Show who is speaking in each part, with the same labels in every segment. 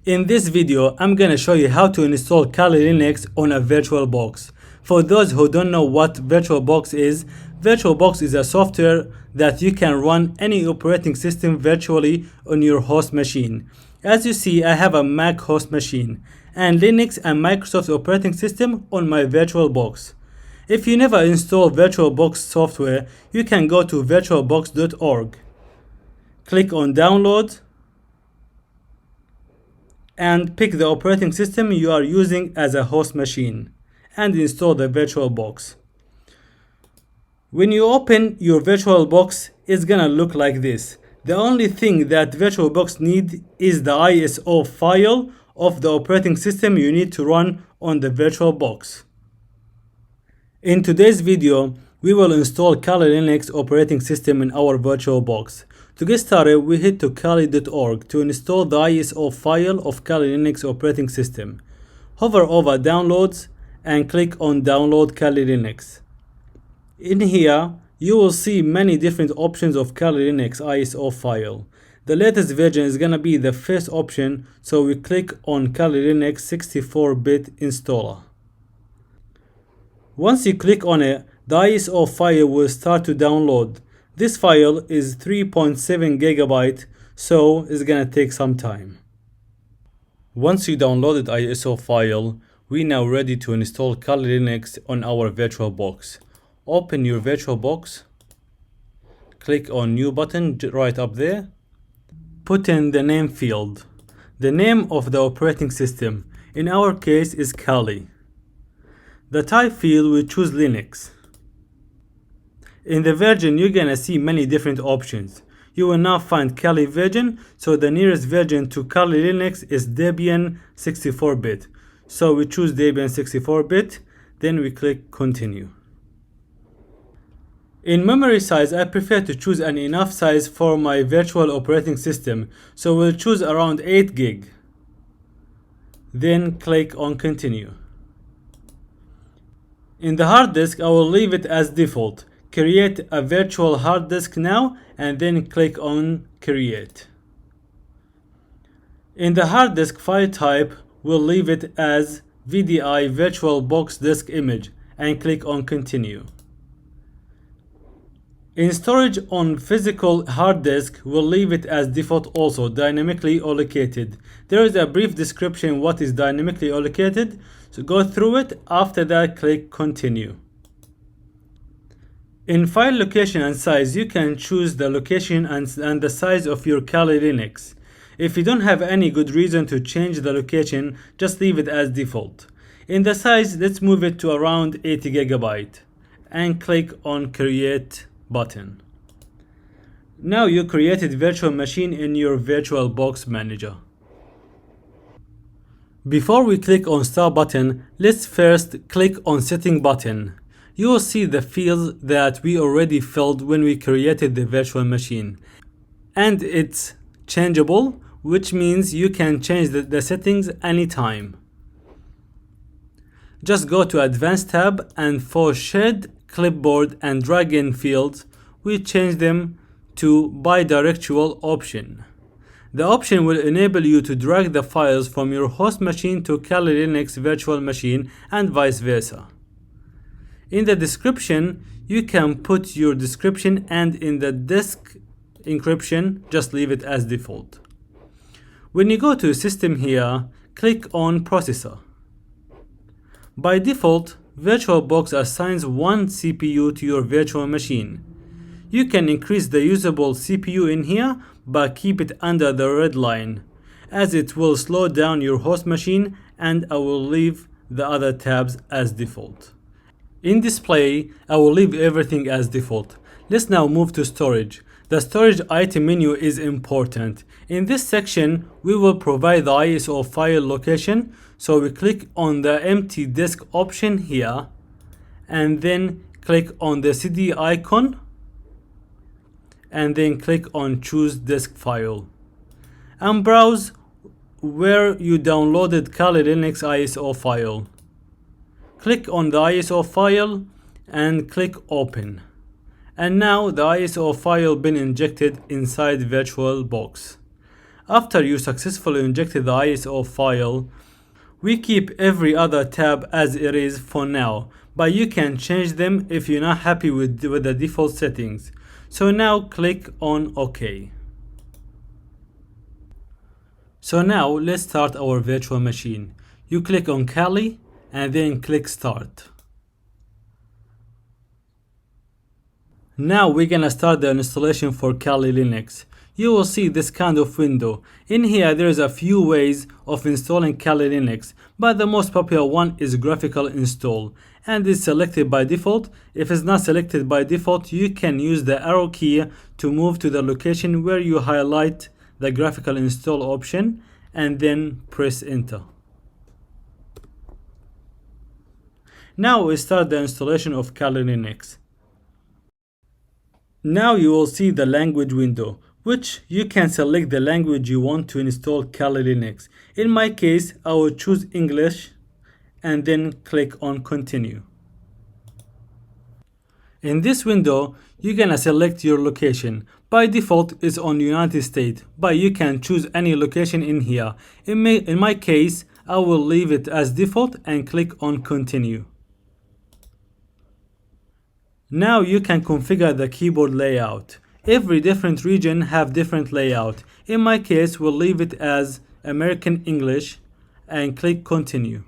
Speaker 1: In this video, I'm gonna show you how to install Kali Linux on a VirtualBox. For those who don't know what VirtualBox is a software that you can run any operating system virtually on your host machine. As you see, I have a Mac host machine and Linux and Microsoft operating system on my VirtualBox. If you never install VirtualBox software, you can go to virtualbox.org. Click on download and pick the operating system you are using as a host machine and install the VirtualBox. When you open your VirtualBox, it's gonna look like this. The only thing that VirtualBox needs is the ISO file of the operating system you need to run on the VirtualBox. In today's video, we will install Kali Linux operating system in our VirtualBox. To get started, we head to kali.org to install the ISO file of Kali Linux operating system. Hover over Downloads and click on Download Kali Linux. In here, you will see many different options of Kali Linux ISO file. The latest version is gonna be the first option, so we click on Kali Linux 64-bit installer. Once you click on it, the ISO file will start to download. This file is 3.7 GB, so it's gonna take some time. Once you downloaded ISO file, we now ready to install Kali Linux on our VirtualBox. Open your VirtualBox, click on New button right up there, put in the name field, the name of the operating system. In our case is Kali. The type field we choose Linux. In the version, you're gonna see many different options. You will now find Kali version, so the nearest version to Kali Linux is Debian 64-bit. So we choose Debian 64-bit, then we click continue. In memory size, I prefer to choose an enough size for my virtual operating system, so we'll choose around 8 gig. Then click on continue. In the hard disk, I will leave it as default. Create a virtual hard disk now and then click on create. In the hard disk file type, we'll leave it as VDI VirtualBox disk image and click on continue. In storage on physical hard disk, we'll leave it as default also, dynamically allocated. There is a brief description what is dynamically allocated, so go through it. After that, click continue. In file location and size, you can choose the location and the size of your Kali Linux. If you don't have any good reason to change the location, just leave it as default. In the size, let's move it to around 80 GB and click on create button. Now you created virtual machine in your VirtualBox manager. Before we click on start button, let's first click on setting button. You will see the fields that we already filled when we created the virtual machine. And it's changeable, which means you can change the settings anytime. Just go to Advanced tab, and for shared clipboard and drag in fields, we change them to bidirectional option. The option will enable you to drag the files from your host machine to Kali Linux virtual machine and vice versa. In the description, you can put your description, and in the disk encryption, just leave it as default. When you go to system here, click on processor. By default, VirtualBox assigns one CPU to your virtual machine. You can increase the usable CPU in here, but keep it under the red line, as it will slow down your host machine, and I will leave the other tabs as default. In display, I will leave everything as default. Let's now move to storage. The storage item menu is important. In this section, we will provide the ISO file location, so we click on the empty disk option here, and then click on the CD icon, and then click on choose disk file. And browse where you downloaded Kali Linux ISO file. Click on the ISO file and click open. And now the ISO file been injected inside VirtualBox. After you successfully injected the ISO file, we keep every other tab as it is for now, but you can change them if you're not happy with the default settings. So now click on OK. So now let's start our virtual machine. You click on Kali and then click Start. Now we're gonna start the installation for Kali Linux. You will see this kind of window. In here there is a few ways of installing Kali Linux, but the most popular one is graphical install and is selected by default. If it's not selected by default, you can use the arrow key to move to the location where you highlight the graphical install option and then press enter. Now we start the installation of Kali Linux. Now you will see the language window, which you can select the language you want to install Kali Linux. In my case, I will choose English and then click on continue. In this window, you're gonna select your location. By default, it's on United States, but you can choose any location in here. In my case, I will leave it as default and click on continue. Now you can configure the keyboard layout. Every different region have different layout. In my case, we'll leave it as American English and click continue.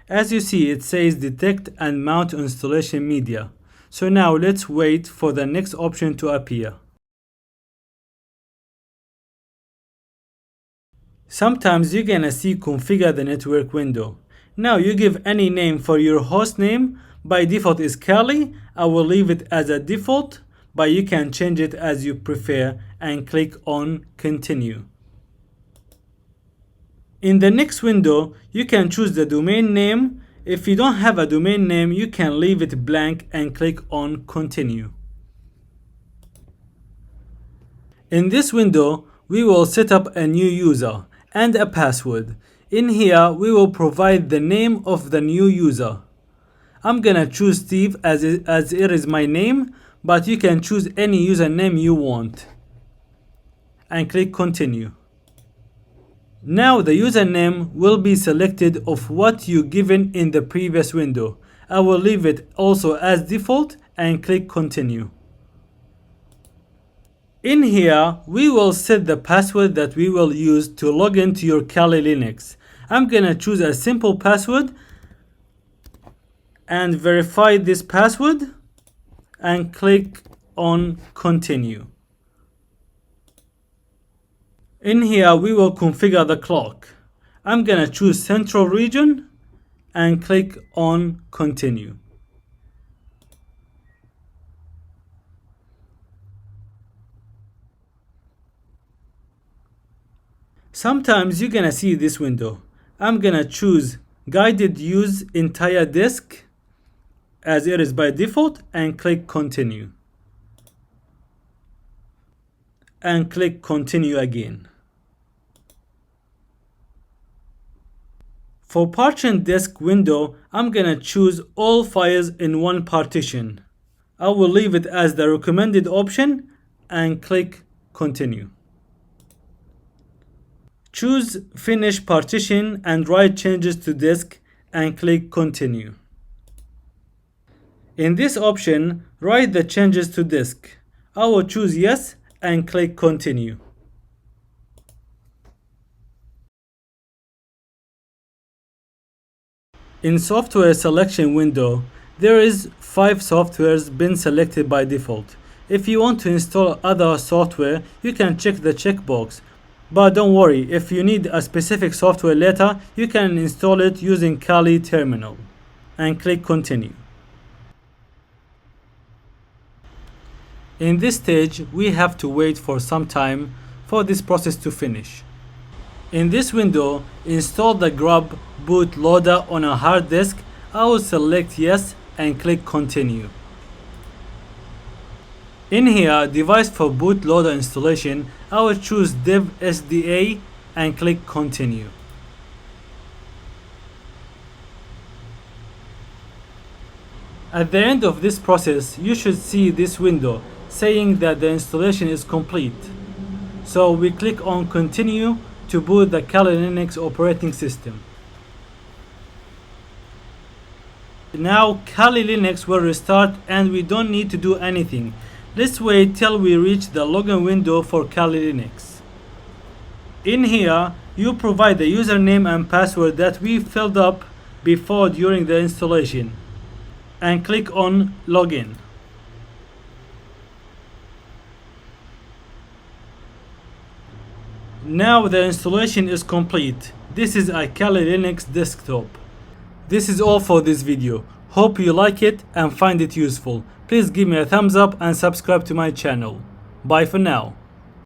Speaker 1: As you see, it says detect and mount installation media. So now let's wait for the next option to appear. Sometimes you're gonna see configure the network window. Now you give any name for your host name. By default is Kali. I will leave it as a default, but you can change it as you prefer and click on continue. In the next window, you can choose the domain name. If you don't have a domain name, you can leave it blank and click on continue. In this window, we will set up a new user and a password. In here, we will provide the name of the new user. I'm gonna choose Steve as it is my name, but you can choose any username you want and click continue. Now the username will be selected of what you given in the previous window. I will leave it also as default and click continue. In here, we will set the password that we will use to log into your Kali Linux. I'm gonna choose a simple password and verify this password and click on continue. In here we will configure the clock. I'm gonna choose Central Region and click on continue. Sometimes you're gonna see this window. I'm gonna choose guided use entire disk as it is by default and click continue and click continue again. For partition disk window, I'm gonna choose all files in one partition. I will leave it as the recommended option and click continue. Choose finish partition and write changes to disk and click continue. In this option, write the changes to disk. I will choose yes and click continue. In software selection window, there is 5 softwares been selected by default. If you want to install other software, you can check the checkbox. But don't worry, if you need a specific software later, you can install it using Kali terminal and click continue. In this stage, we have to wait for some time for this process to finish. In this window, install the grub bootloader on a hard disk. I will select yes and click continue. In here, device for bootloader installation, I will choose dev SDA and click continue. At the end of this process, you should see this window saying that the installation is complete. So we click on continue to boot the Kali Linux operating system. Now Kali Linux will restart and we don't need to do anything. Let's wait till we reach the login window for Kali Linux. In here, you provide the username and password that we filled up before during the installation and click on login. Now the installation is complete. This is a Kali Linux desktop. This is all for this video. Hope you like it and find it useful. Please give me a thumbs up and subscribe to my channel. Bye for now.